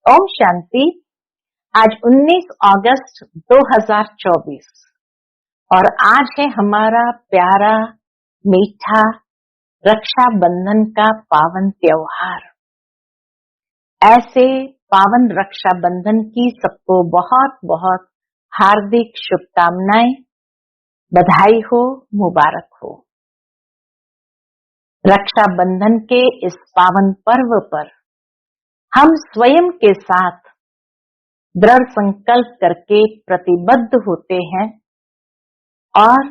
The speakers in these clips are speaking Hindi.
ओम शांति। आज 19 अगस्त 2024 और आज है हमारा प्यारा मीठा रक्षाबंधन का पावन त्योहार। ऐसे पावन रक्षाबंधन की सबको बहुत बहुत हार्दिक शुभकामनाएं, बधाई हो, मुबारक हो। रक्षाबंधन के इस पावन पर्व पर हम स्वयं के साथ दृढ़ संकल्प करके प्रतिबद्ध होते हैं और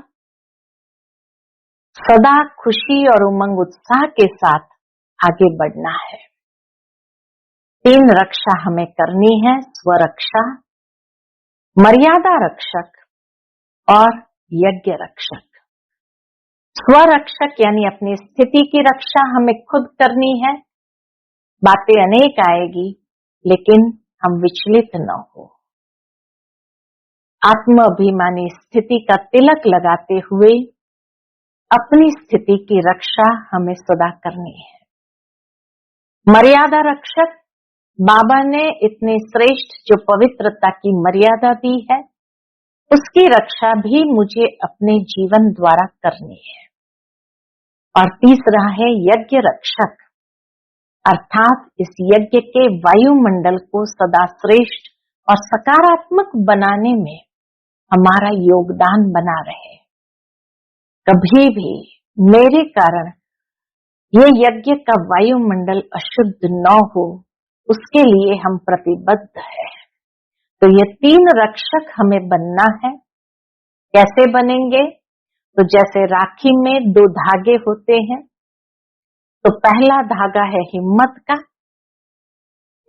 सदा खुशी और उमंग उत्साह के साथ आगे बढ़ना है। 3 रक्षा हमें करनी है: स्वरक्षा, मर्यादा रक्षक और यज्ञ रक्षक। स्वरक्षक यानी अपनी स्थिति की रक्षा हमें खुद करनी है। बातें अनेक आएगी लेकिन हम विचलित न हो। आत्म अभिमानी स्थिति का तिलक लगाते हुए अपनी स्थिति की रक्षा हमें सदा करनी है। मर्यादा रक्षक, बाबा ने इतने श्रेष्ठ जो पवित्रता की मर्यादा दी है, उसकी रक्षा भी मुझे अपने जीवन द्वारा करनी है। और तीसरा है यज्ञ रक्षक, अर्थात इस यज्ञ के वायुमंडल को सदा श्रेष्ठ और सकारात्मक बनाने में हमारा योगदान बना रहे। कभी भी मेरे कारण ये यज्ञ का वायुमंडल अशुद्ध न हो, उसके लिए हम प्रतिबद्ध हैं। तो ये 3 रक्षक हमें बनना है। कैसे बनेंगे? तो जैसे राखी में 2 धागे होते हैं, तो पहला धागा है हिम्मत का।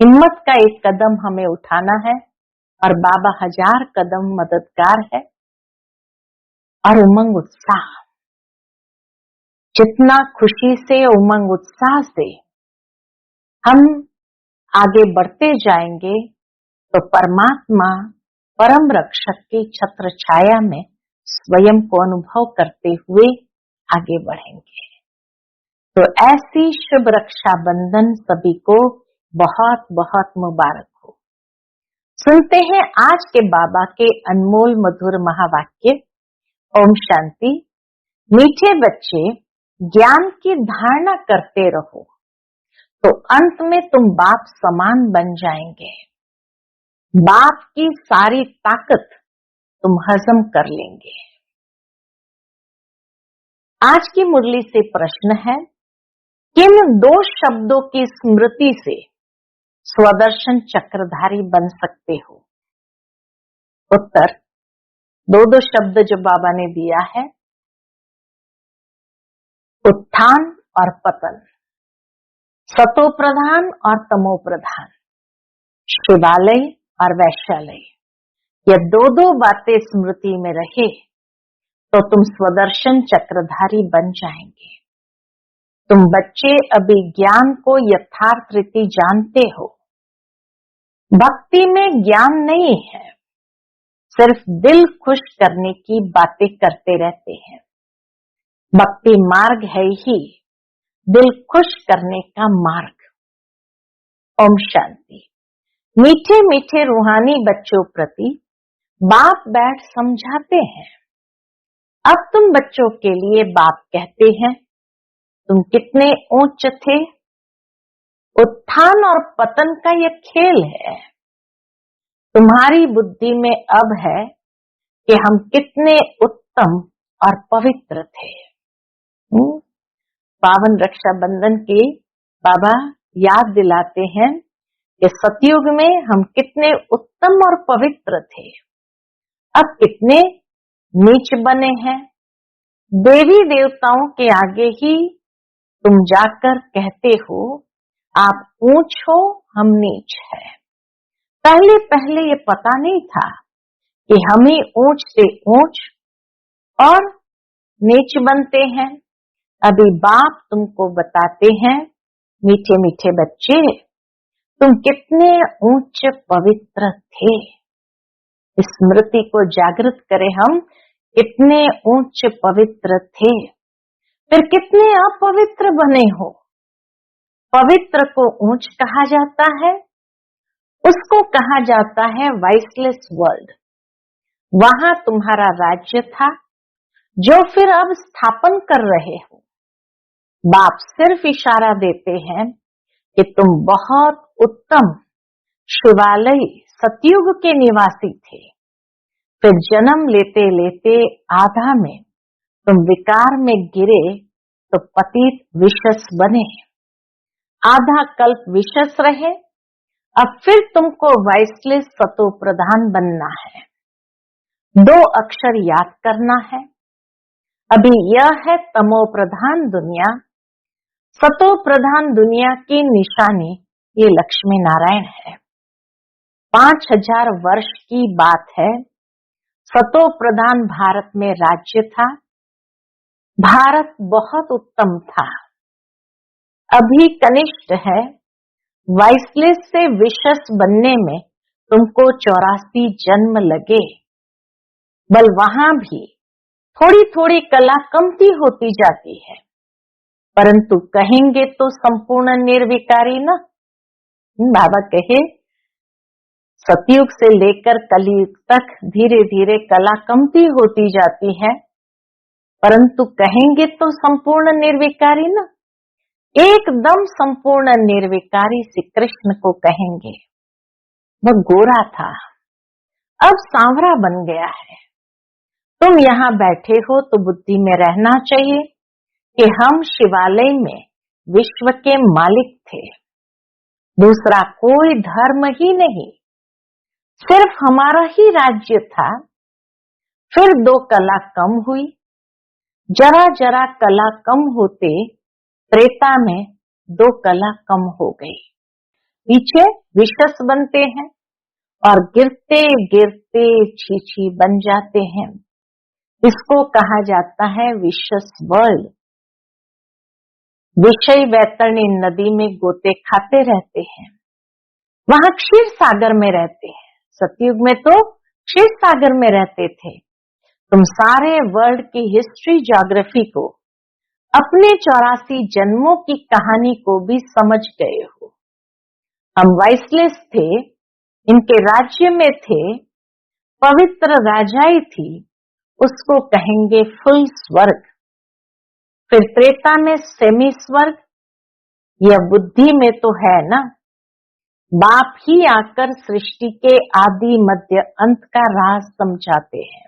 हिम्मत का एक कदम हमें उठाना है और बाबा 1000 कदम मददगार है। और उमंग उत्साह, जितना खुशी से उमंग उत्साह से हम आगे बढ़ते जाएंगे तो परमात्मा परम रक्षक की छत्र छाया में स्वयं को अनुभव करते हुए आगे बढ़ेंगे। तो ऐसी शुभ रक्षाबंधन सभी को बहुत बहुत मुबारक हो। सुनते हैं आज के बाबा के अनमोल मधुर महावाक्य। ओम शांति। मीठे बच्चे, ज्ञान की धारणा करते रहो तो अंत में तुम बाप समान बन जाएंगे। बाप की सारी ताकत तुम हजम कर लेंगे। आज की मुरली से प्रश्न है, किन 2 शब्दों की स्मृति से स्वदर्शन चक्रधारी बन सकते हो? उत्तर, 2 शब्द जो बाबा ने दिया है, उत्थान और पतन, सतो प्रधान और तमो प्रधान, शिवालय और वैश्यालय। ये 2 बातें स्मृति में रहे तो तुम स्वदर्शन चक्रधारी बन जाएंगे। तुम बच्चे अभी ज्ञान को यथार्थ रीति जानते हो। भक्ति में ज्ञान नहीं है, सिर्फ दिल खुश करने की बातें करते रहते हैं। भक्ति मार्ग है ही दिल खुश करने का मार्ग। ओम शांति। मीठे मीठे रूहानी बच्चों प्रति बाप बैठ समझाते हैं। अब तुम बच्चों के लिए बाप कहते हैं, तुम कितने ऊंच थे। उत्थान और पतन का यह खेल है। तुम्हारी बुद्धि में अब है कि हम कितने उत्तम और पवित्र थे। पावन रक्षाबंधन के बाबा याद दिलाते हैं कि सतयुग में हम कितने उत्तम और पवित्र थे, अब कितने नीच बने हैं। देवी देवताओं के आगे ही तुम जाकर कहते हो, आप ऊंच हो, हम नीच है। पहले ये पता नहीं था कि हम ही ऊंच से ऊंच और नीच बनते हैं। अभी बाप तुमको बताते हैं, मीठे मीठे बच्चे, तुम कितने ऊंच पवित्र थे। स्मृति को जागृत करें हम, कितने ऊंच पवित्र थे, फिर कितने अपवित्र बने हो। पवित्र को ऊंच कहा जाता है, उसको कहा जाता है वाइसलेस वर्ल्ड। वहां तुम्हारा राज्य था जो फिर अब स्थापन कर रहे हो। बाप सिर्फ इशारा देते हैं कि तुम बहुत उत्तम शिवालय सतयुग के निवासी थे, फिर जन्म लेते लेते आधा में तुम विकार में गिरे तो पतित विशस बने, आधा कल्प विशस रहे, अब फिर तुमको वाइसलेस सतो प्रधान बनना है। 2 अक्षर याद करना है। अभी यह है तमो प्रधान दुनिया, सतो प्रधान दुनिया की निशानी ये लक्ष्मी नारायण है। 5000 वर्ष की बात है। सतो प्रधान भारत में राज्य था। भारत बहुत उत्तम था। अभी कनिष्ठ है। वाइसलेस से विशस बनने में तुमको 84 जन्म लगे। बल वहां भी थोड़ी थोड़ी कला कमती होती जाती है, परंतु कहेंगे तो संपूर्ण निर्विकारी ना। बाबा कहे सतयुग से लेकर कलयुग तक धीरे धीरे कला कमती होती जाती है, परंतु कहेंगे तो संपूर्ण निर्विकारी ना। एकदम संपूर्ण निर्विकारी श्री कृष्ण को कहेंगे। वह गोरा था, अब सांवरा बन गया है। तुम यहाँ बैठे हो तो बुद्धि में रहना चाहिए कि हम शिवालय में विश्व के मालिक थे। दूसरा कोई धर्म ही नहीं, सिर्फ हमारा ही राज्य था। फिर 2 कला कम हुई। जरा जरा कला कम होते त्रेता में 2 कला कम हो गई। पीछे विशस बनते हैं और गिरते गिरते छीछी बन जाते हैं। इसको कहा जाता है विशस वर्ल्ड। विषय वैतरणी नदी में गोते खाते रहते हैं, वहां क्षीर सागर में रहते हैं। सतयुग में तो क्षीर सागर में रहते थे। तुम सारे वर्ल्ड की हिस्ट्री ज्योग्राफी को, अपने 84 जन्मों की कहानी को भी समझ गए हो। हम वाइसलेस थे, इनके राज्य में थे, पवित्र राजाई थी, उसको कहेंगे फुल स्वर्ग। फिर त्रेता में सेमी स्वर्ग। यह बुद्धि में तो है ना। बाप ही आकर सृष्टि के आदि मध्य अंत का राज समझाते हैं।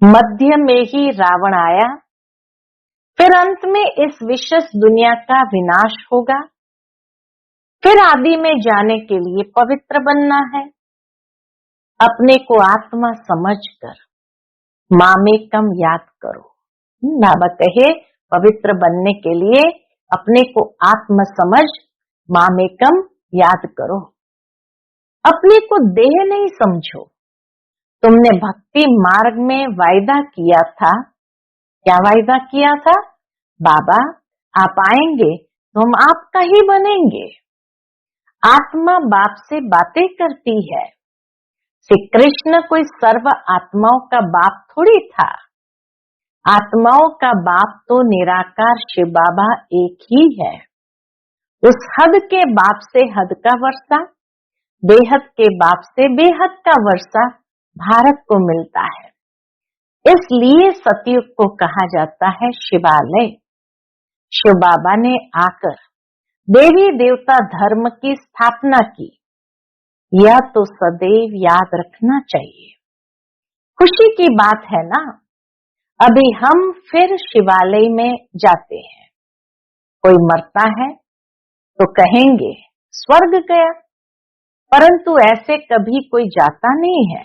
मध्य में ही रावण आया, फिर अंत में इस विशस दुनिया का विनाश होगा। फिर आदि में जाने के लिए पवित्र बनना है। अपने को आत्मा समझकर मामेकम याद करो। बाबा कहे पवित्र बनने के लिए अपने को आत्म समझ मामेकम याद करो। अपने को देह नहीं समझो। तुमने भक्ति मार्ग में वायदा किया था। क्या वायदा किया था? बाबा आप आएंगे तो हम आपका ही बनेंगे। आत्मा बाप से बातें करती है। श्री कृष्ण कोई सर्व आत्माओं का बाप थोड़ी था। आत्माओं का बाप तो निराकार शिव बाबा एक ही है। उस हद के बाप से हद का वर्षा, बेहद के बाप से बेहद का वर्षा भारत को मिलता है। इसलिए सतयुग को कहा जाता है शिवालय। शिव बाबा ने आकर देवी देवता धर्म की स्थापना की। यह तो सदैव याद रखना चाहिए। खुशी की बात है ना। अभी हम फिर शिवालय में जाते हैं। कोई मरता है तो कहेंगे स्वर्ग गया, परंतु ऐसे कभी कोई जाता नहीं है।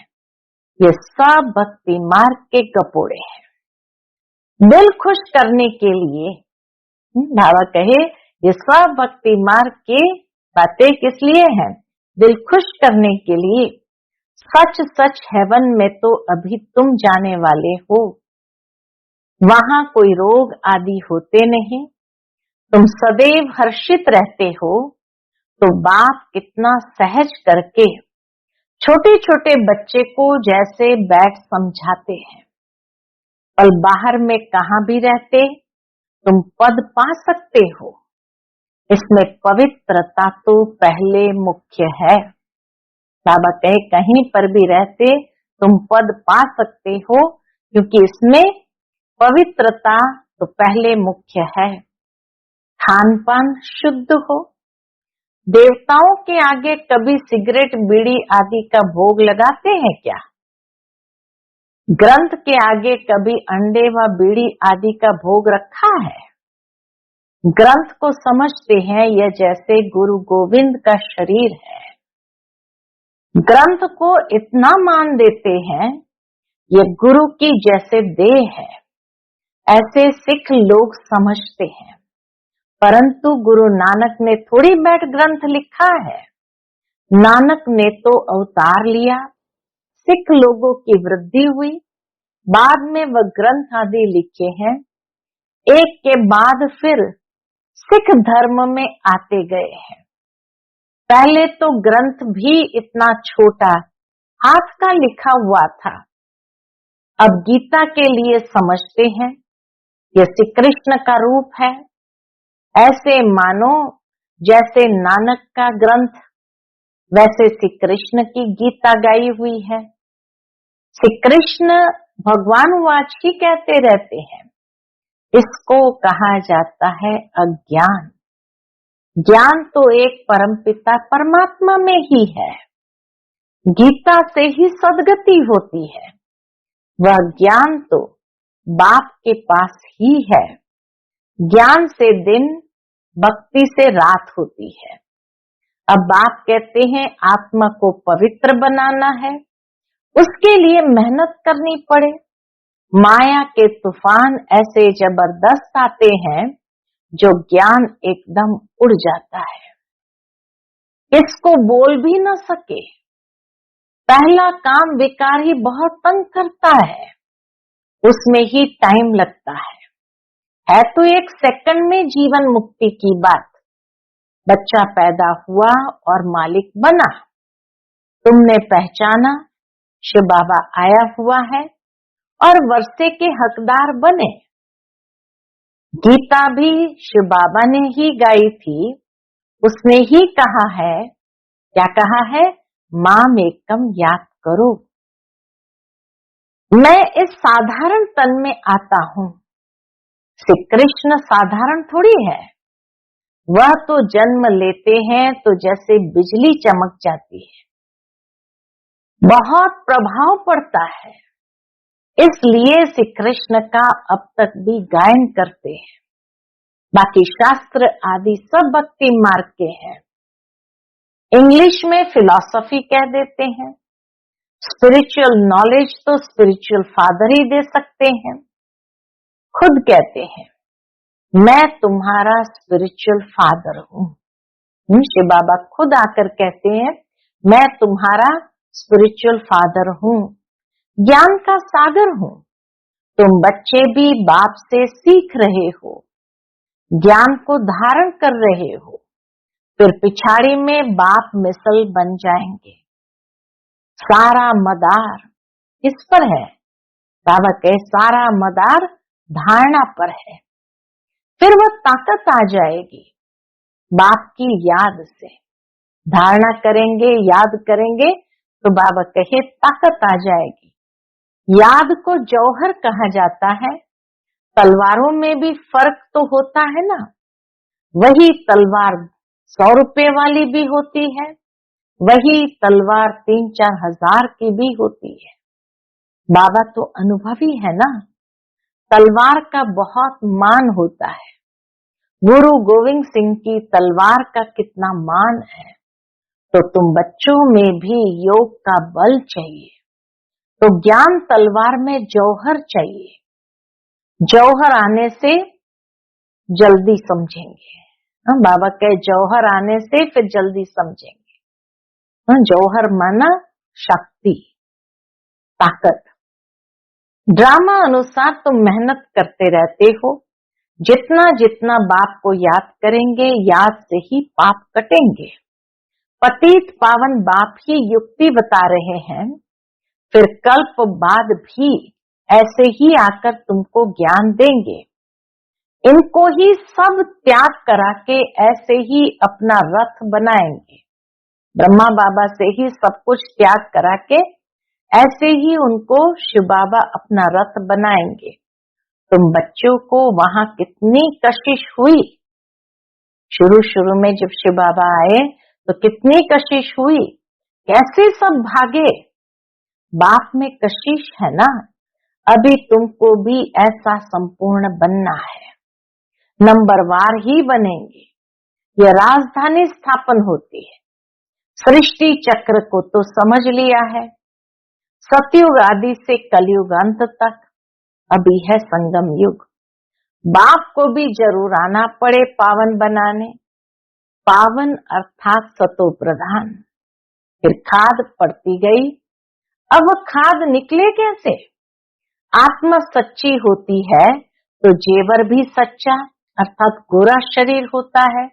ये सब भक्ति मार्ग के कपोड़े हैं। दिल खुश करने के लिए बाबा कहे ये सब भक्ति मार्ग की बातें किस लिए हैं? दिल खुश करने के लिए। सच सच हेवन में तो अभी तुम जाने वाले हो। वहां कोई रोग आदि होते नहीं। तुम सदैव हर्षित रहते हो। तो बाप कितना सहज करके छोटे छोटे बच्चे को जैसे बैठ समझाते हैं। और बाहर में कहां भी रहते तुम पद पा सकते हो। इसमें पवित्रता तो पहले मुख्य है। बाबा कहे कहीं पर भी रहते तुम पद पा सकते हो, क्योंकि इसमें पवित्रता तो पहले मुख्य है। खान पान शुद्ध हो। देवताओं के आगे कभी सिगरेट बीड़ी आदि का भोग लगाते हैं क्या? ग्रंथ के आगे कभी अंडे व बीड़ी आदि का भोग रखा है? ग्रंथ को समझते हैं यह जैसे गुरु गोविंद का शरीर है। ग्रंथ को इतना मान देते हैं यह गुरु की जैसे देह है, ऐसे सिख लोग समझते हैं। परंतु गुरु नानक ने थोड़ी बैठ ग्रंथ लिखा है। नानक ने तो अवतार लिया, सिख लोगों की वृद्धि हुई, बाद में वह ग्रंथ आदि लिखे हैं। एक के बाद फिर सिख धर्म में आते गए हैं। पहले तो ग्रंथ भी इतना छोटा हाथ का लिखा हुआ था। अब गीता के लिए समझते हैं यह श्री कृष्ण का रूप है। ऐसे मानो जैसे नानक का ग्रंथ वैसे श्री कृष्ण की गीता गाई हुई है। श्री कृष्ण भगवान वाच ही कहते रहते हैं। इसको कहा जाता है अज्ञान। ज्ञान तो एक परमपिता परमात्मा में ही है। गीता से ही सद्गति होती है। वह ज्ञान तो बाप के पास ही है। ज्ञान से दिन, भक्ति से रात होती है। अब बाप कहते हैं आत्मा को पवित्र बनाना है, उसके लिए मेहनत करनी पड़े। माया के तूफान ऐसे जबरदस्त आते हैं जो ज्ञान एकदम उड़ जाता है, इसको बोल भी न सके। पहला काम विकार ही बहुत तंग करता है, उसमें ही टाइम लगता है तो एक सेकंड में जीवन मुक्ति की बात। बच्चा पैदा हुआ और मालिक बना, तुमने पहचाना शिव बाबा आया हुआ है और वर्षे के हकदार बने। गीता भी शिव बाबा ने ही गाई थी। उसने ही कहा है, क्या कहा है? माम एकम याद करो। मैं इस साधारण तन में आता हूँ। श्री कृष्ण साधारण थोड़ी है। वह तो जन्म लेते हैं तो जैसे बिजली चमक जाती है, बहुत प्रभाव पड़ता है। इसलिए श्री कृष्ण का अब तक भी गायन करते हैं। बाकी शास्त्र आदि सब भक्ति मार्ग के हैं। इंग्लिश में फिलॉसफी कह देते हैं। स्पिरिचुअल नॉलेज तो स्पिरिचुअल फादर ही दे सकते हैं। खुद कहते हैं मैं तुम्हारा स्पिरिचुअल फादर हूँ। शिव बाबा खुद आकर कहते हैं मैं तुम्हारा स्पिरिचुअल फादर हूँ, ज्ञान का सागर हूँ। तुम बच्चे भी बाप से सीख रहे हो, ज्ञान को धारण कर रहे हो, फिर पिछाड़ी में बाप मिसल बन जाएंगे। सारा मदार किस पर है? बाबा कहे सारा मदार धारणा पर है। फिर वह ताकत आ जाएगी बाप की याद से। धारणा करेंगे, याद करेंगे तो बाबा कहे ताकत आ जाएगी। याद को जौहर कहा जाता है। तलवारों में भी फर्क तो होता है ना। वही तलवार 100 रुपए वाली भी होती है, वही तलवार 3-4 हजार की भी होती है। बाबा तो अनुभवी है ना। तलवार का बहुत मान होता है। गुरु गोविंद सिंह की तलवार का कितना मान है। तो तुम बच्चों में भी योग का बल चाहिए, तो ज्ञान तलवार में जौहर चाहिए। जौहर आने से जल्दी समझेंगे। बाबा कहे जौहर आने से फिर जल्दी समझेंगे। जौहर माना शक्ति, ताकत। ड्रामा अनुसार तुम मेहनत करते रहते हो। जितना जितना बाप को याद करेंगे, याद से ही पाप कटेंगे। पतित पावन बाप ही युक्ति बता रहे हैं। फिर कल्प बाद भी ऐसे ही आकर तुमको ज्ञान देंगे। इनको ही सब त्याग करा के ऐसे ही अपना रथ बनाएंगे। ब्रह्मा बाबा से ही सब कुछ त्याग करा के ऐसे ही उनको शिव बाबा अपना रथ बनाएंगे। तुम बच्चों को वहां कितनी कशिश हुई, शुरू शुरू में जब शिव बाबा आए तो कितनी कशिश हुई, कैसे सब भागे। बाप में कशिश है ना, अभी तुमको भी ऐसा संपूर्ण बनना है, नंबरवार ही बनेंगे। यह राजधानी स्थापन होती है। सृष्टि चक्र को तो समझ लिया है, सतयुग आदि से कलयुग अंत तक अभी है संगम युग। बाप को भी जरूर आना पड़े पावन बनाने, पावन अर्थात सतो प्रधान। फिर खाद पड़ती गई, अब खाद निकले कैसे। आत्मा सच्ची होती है तो जेवर भी सच्चा अर्थात गोरा शरीर होता है।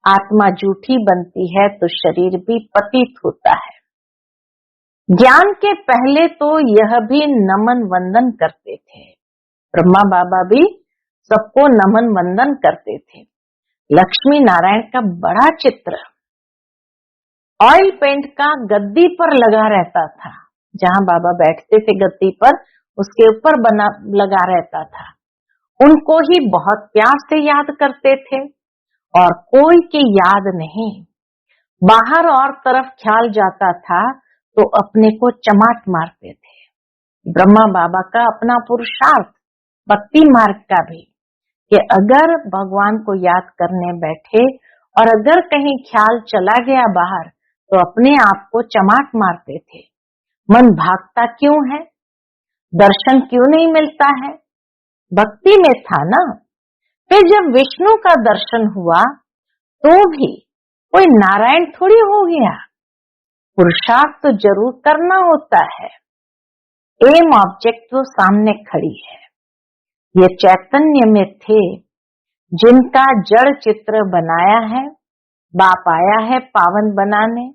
आत्मा झूठी बनती है तो शरीर भी पतित होता है। ज्ञान के पहले तो यह भी नमन वंदन करते थे। ब्रह्मा बाबा भी सबको नमन वंदन करते थे। लक्ष्मी नारायण का बड़ा चित्र ऑयल पेंट का गद्दी पर लगा रहता था। जहां बाबा बैठते थे गद्दी पर, उसके ऊपर बना लगा रहता था। उनको ही बहुत प्यार से याद करते थे और कोई की याद नहीं। बाहर और तरफ ख्याल जाता था तो अपने को चमाट मारते थे। ब्रह्मा बाबा का अपना पुरुषार्थ भक्ति मार्ग का भी, कि अगर भगवान को याद करने बैठे और अगर कहीं ख्याल चला गया बाहर तो अपने आप को चमाट मारते थे। मन भागता क्यों है, दर्शन क्यों नहीं मिलता है, भक्ति में था ना। फिर जब विष्णु का दर्शन हुआ तो भी कोई नारायण थोड़ी हो गया, पुरुषार्थ तो जरूर करना होता है। एम ऑब्जेक्ट तो सामने खड़ी है। ये चैतन्य में थे जिनका जड़ चित्र बनाया है। बाप आया है पावन बनाने,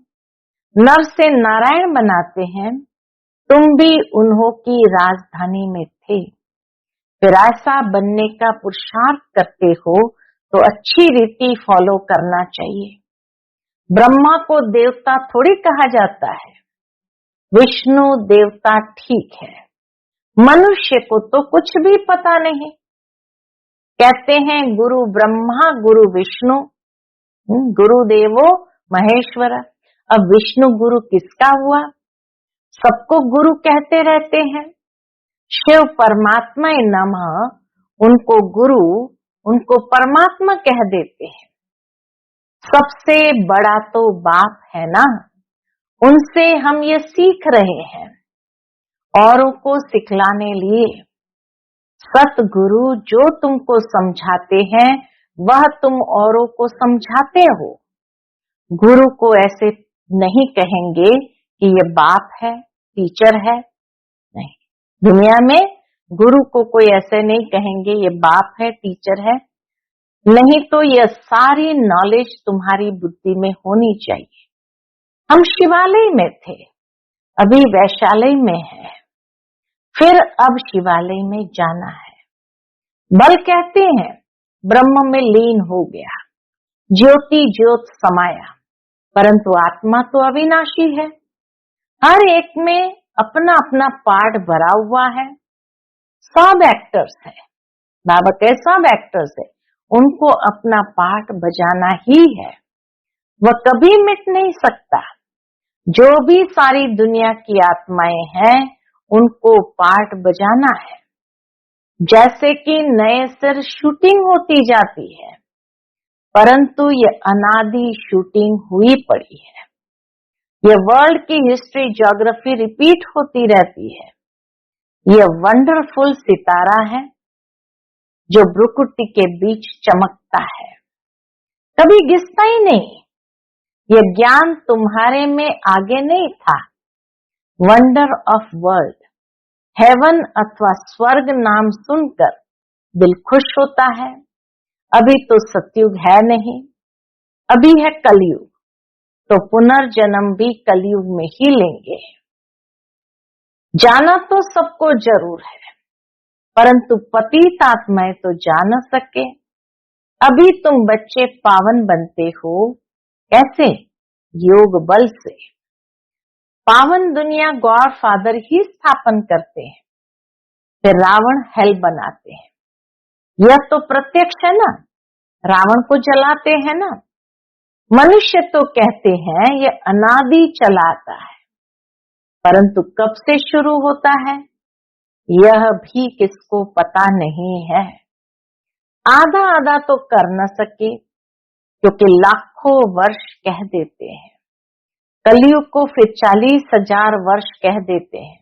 नर से नारायण बनाते हैं। तुम भी उन्हों की राजधानी में थे। फिर ऐसा बनने का पुरुषार्थ करते हो तो अच्छी रीति फॉलो करना चाहिए। ब्रह्मा को देवता थोड़ी कहा जाता है, विष्णु देवता ठीक है, मनुष्य को तो कुछ भी पता नहीं। कहते हैं गुरु ब्रह्मा गुरु विष्णु गुरु देवो महेश्वर। अब विष्णु गुरु किसका हुआ, सबको गुरु कहते रहते हैं। शिव परमात्मा नमः, उनको गुरु, उनको परमात्मा कह देते हैं। सबसे बड़ा तो बाप है ना, उनसे हम ये सीख रहे हैं, औरों को सिखलाने लिए। सतगुरु जो तुमको समझाते हैं वह तुम औरों को समझाते हो। गुरु को ऐसे नहीं कहेंगे कि ये बाप है, टीचर है, नहीं। दुनिया में गुरु को कोई ऐसे नहीं कहेंगे ये बाप है, टीचर है, नहीं तो यह सारी नॉलेज तुम्हारी बुद्धि में होनी चाहिए। हम शिवालय में थे, अभी वैशालय में है, फिर अब शिवालय में जाना है। बल कहते हैं ब्रह्म में लीन हो गया, ज्योति ज्योत समाया, परंतु आत्मा तो अविनाशी है। हर एक में अपना अपना पार्ट भरा हुआ है। सब एक्टर्स है, बाबा के सब एक्टर्स है, उनको अपना पार्ट बजाना ही है, वह कभी मिट नहीं सकता। जो भी सारी दुनिया की आत्माएं हैं उनको पार्ट बजाना है। जैसे कि नए सिर शूटिंग होती जाती है, परंतु ये अनादि शूटिंग हुई पड़ी है। ये वर्ल्ड की हिस्ट्री ज्योग्राफी रिपीट होती रहती है। ये वंडरफुल सितारा है जो भ्रुकुटी के बीच चमकता है, कभी गिरता ही नहीं। ये ज्ञान तुम्हारे में आगे नहीं था। वंडर ऑफ वर्ल्ड, हेवन अथवा स्वर्ग नाम सुनकर दिल खुश होता है। अभी तो सतयुग है नहीं, अभी है कलयुग, तो पुनर्जन्म भी कलयुग में ही लेंगे। जाना तो सबको जरूर है, परंतु पतित आत्माएं तो जा न सके। अभी तुम बच्चे पावन बनते हो, कैसे? योग बल से। पावन दुनिया गॉड फादर ही स्थापन करते हैं, फिर रावण हेल बनाते हैं। यह तो प्रत्यक्ष है ना, रावण को जलाते हैं ना। मनुष्य तो कहते हैं यह अनादि चला आता है, परंतु कब से शुरू होता है यह भी किसको पता नहीं है। आधा आधा तो कर न सके, क्योंकि लाखों वर्ष कह देते हैं, कलयुग को फिर 40,000 वर्ष कह देते हैं।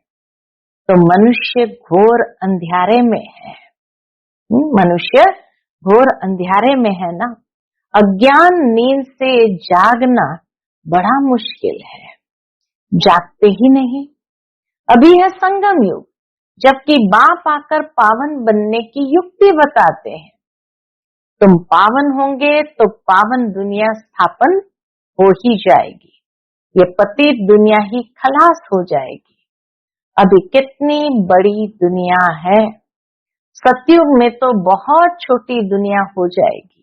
तो मनुष्य घोर अंधियारे में है। मनुष्य घोर अंधियारे में है ना। अज्ञान नींद से जागना बड़ा मुश्किल है, जागते ही नहीं। अभी है संगम युग, जबकि बाप आकर पावन बनने की युक्ति बताते हैं। तुम पावन होंगे तो पावन दुनिया स्थापन हो ही जाएगी, ये पतित दुनिया ही खलास हो जाएगी। अभी कितनी बड़ी दुनिया है, सतयुग में तो बहुत छोटी दुनिया हो जाएगी।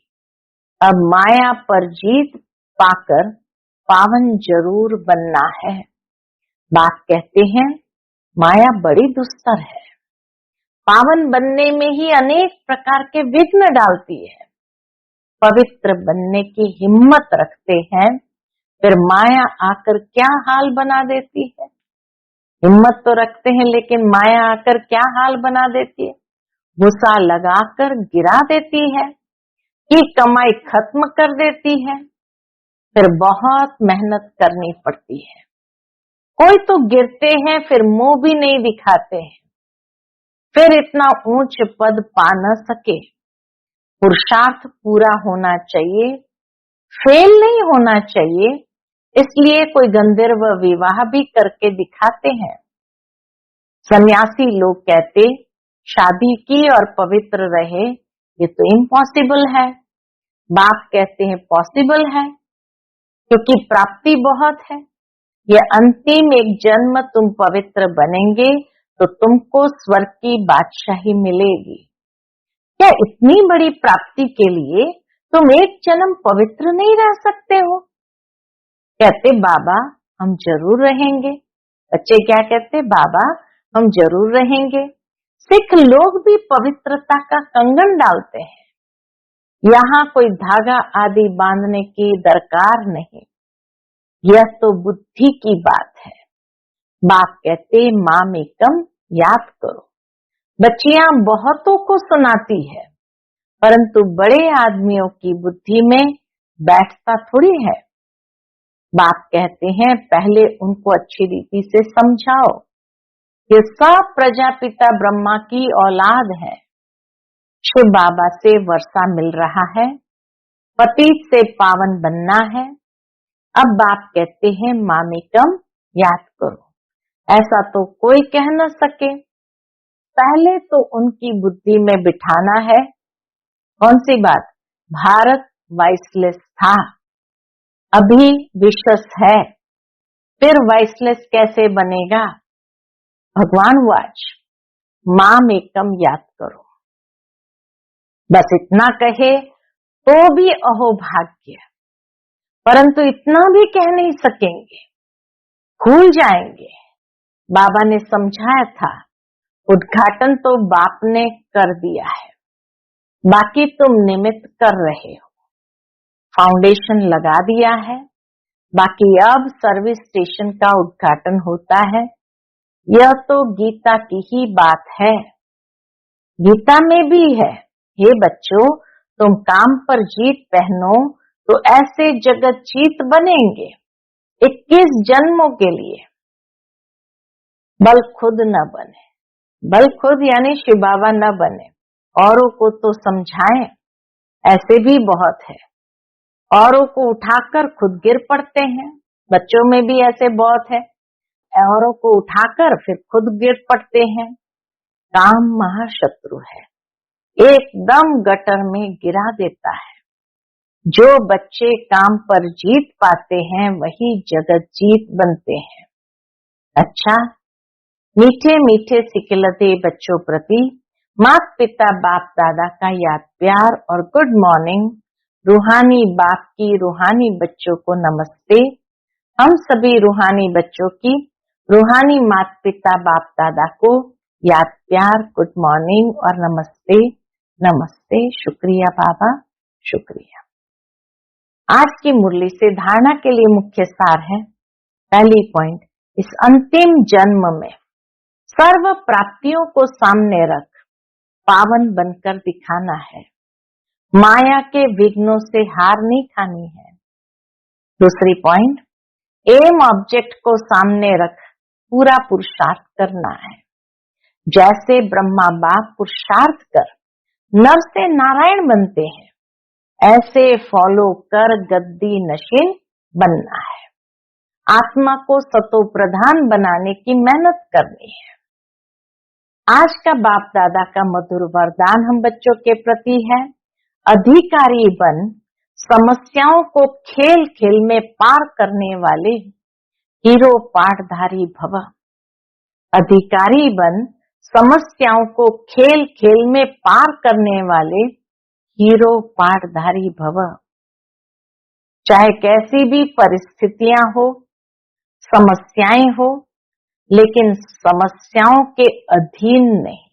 अब माया पर जीत पाकर पावन जरूर बनना है। बाप कहते हैं माया बड़ी दुस्तर है, पावन बनने में ही अनेक प्रकार के विघ्न डालती है। पवित्र बनने की हिम्मत रखते हैं, फिर माया आकर क्या हाल बना देती है। हिम्मत तो रखते हैं, लेकिन माया आकर क्या हाल बना देती है। गुस्सा लगाकर गिरा देती है कि कमाई खत्म कर देती है, फिर बहुत मेहनत करनी पड़ती है। कोई तो गिरते हैं फिर मुंह भी नहीं दिखाते हैं, फिर इतना ऊंच पद पा न सके। पुरुषार्थ पूरा होना चाहिए, फेल नहीं होना चाहिए, इसलिए कोई गंधर्व विवाह भी करके दिखाते हैं। सन्यासी लोग कहते शादी की और पवित्र रहे, ये तो इम्पॉसिबल है। बाप कहते हैं पॉसिबल है, क्योंकि प्राप्ति बहुत है। ये अंतिम एक जन्म तुम पवित्र बनेंगे तो तुमको स्वर्ग की बादशाही मिलेगी। क्या इतनी बड़ी प्राप्ति के लिए तुम एक जन्म पवित्र नहीं रह सकते हो? कहते बाबा हम जरूर रहेंगे। बच्चे क्या कहते? बाबा हम जरूर रहेंगे। सिख लोग भी पवित्रता का कंगन डालते हैं, यहाँ कोई धागा आदि बांधने की दरकार नहीं। यह तो बुद्धि की बात है। बाप कहते माम एकम याद करो। बच्चियां बहुतों को सुनाती है, परंतु बड़े आदमियों की बुद्धि में बैठता थोड़ी है। बाप कहते हैं पहले उनको अच्छी रीति से समझाओ कि सब प्रजापिता ब्रह्मा की औलाद है। शिव बाबा से वर्षा मिल रहा है, पतित से पावन बनना है। अब बाप कहते हैं मामेकम याद करो। ऐसा तो कोई कह न सके। पहले तो उनकी बुद्धि में बिठाना है। कौन सी बात? भारत वाइसलेस था, अभी विश्वस है, फिर वाइसलेस कैसे बनेगा? भगवान वाच मामेकम याद करो। बस इतना कहे तो भी अहोभाग्य, परंतु इतना भी कह नहीं सकेंगे, भूल जाएंगे। बाबा ने समझाया था, उद्घाटन तो बाप ने कर दिया है, बाकी तुम निमित्त कर रहे हो। फाउंडेशन लगा दिया है, बाकी अब सर्विस स्टेशन का उद्घाटन होता है। यह तो गीता की ही बात है। गीता में भी है, हे बच्चों तुम काम पर जीत पहनो तो ऐसे जगत जीत बनेंगे 21 जन्मों के लिए। बल खुद न बने, बल खुद यानी शिव बाबा न बने, औरों को तो समझाएं। ऐसे भी बहुत है, औरों को उठाकर खुद गिर पड़ते हैं। बच्चों में भी ऐसे बहुत है, औरों को उठाकर फिर खुद गिर पड़ते हैं। काम महाशत्रु है, एकदम गटर में गिरा देता है। जो बच्चे काम पर जीत पाते हैं वही जगत जीत बनते हैं। अच्छा, मीठे मीठे सिखलते बच्चों प्रति माता पिता बाप दादा का याद प्यार और गुड मॉर्निंग। रूहानी बाप की रूहानी बच्चों को नमस्ते। हम सभी रूहानी बच्चों की रूहानी माता पिता बाप दादा को याद प्यार, गुड मॉर्निंग और नमस्ते। नमस्ते, शुक्रिया बाबा, शुक्रिया। आज की मुरली से धारणा के लिए मुख्य सार है। पहली पॉइंट, इस अंतिम जन्म में सर्व प्राप्तियों को सामने रख पावन बनकर दिखाना है। माया के विघ्नों से हार नहीं खानी है। दूसरी पॉइंट, एम ऑब्जेक्ट को सामने रख पूरा पुरुषार्थ करना है। जैसे ब्रह्मा बाप पुरुषार्थ कर नर से नारायण बनते हैं, ऐसे फॉलो कर गद्दी नशीन बनना है। आत्मा को सतो प्रधान बनाने की मेहनत करनी है। आज का बाप दादा का मधुर वरदान हम बच्चों के प्रति है, अधिकारी बन समस्याओं को खेल खेल में पार करने वाले हीरो पाठधारी भव। अधिकारी बन समस्याओं को खेल खेल में पार करने वाले हीरो पाठधारी भव। चाहे कैसी भी परिस्थितियां हो, समस्याएं हो, लेकिन समस्याओं के अधीन नहीं।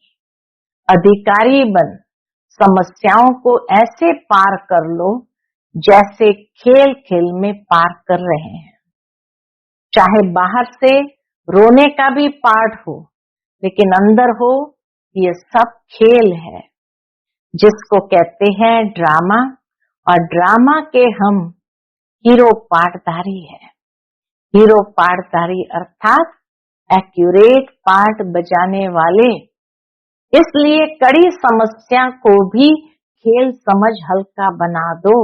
अधिकारी बन समस्याओं को ऐसे पार कर लो जैसे खेल खेल में पार कर रहे हैं। चाहे बाहर से रोने का भी पार्ट हो, लेकिन अंदर हो ये सब खेल है, जिसको कहते हैं ड्रामा। और ड्रामा के हम हीरो पार्टधारी हैं। हीरो पार्टधारी अर्थात एक्यूरेट पार्ट बजाने वाले। इसलिए कड़ी समस्या को भी खेल समझ हल्का बना दो,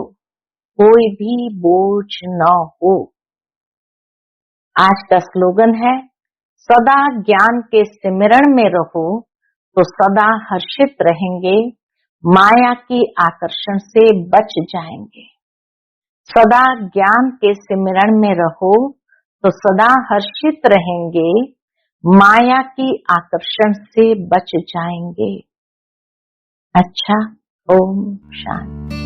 कोई भी बोझ न हो। आज का स्लोगन है, सदा ज्ञान के सिमरण में रहो तो सदा हर्षित रहेंगे, माया की आकर्षण से बच जाएंगे। सदा ज्ञान के सिमरण में रहो तो सदा हर्षित रहेंगे, माया की आकर्षण से बच जाएंगे। अच्छा, ओम शांति।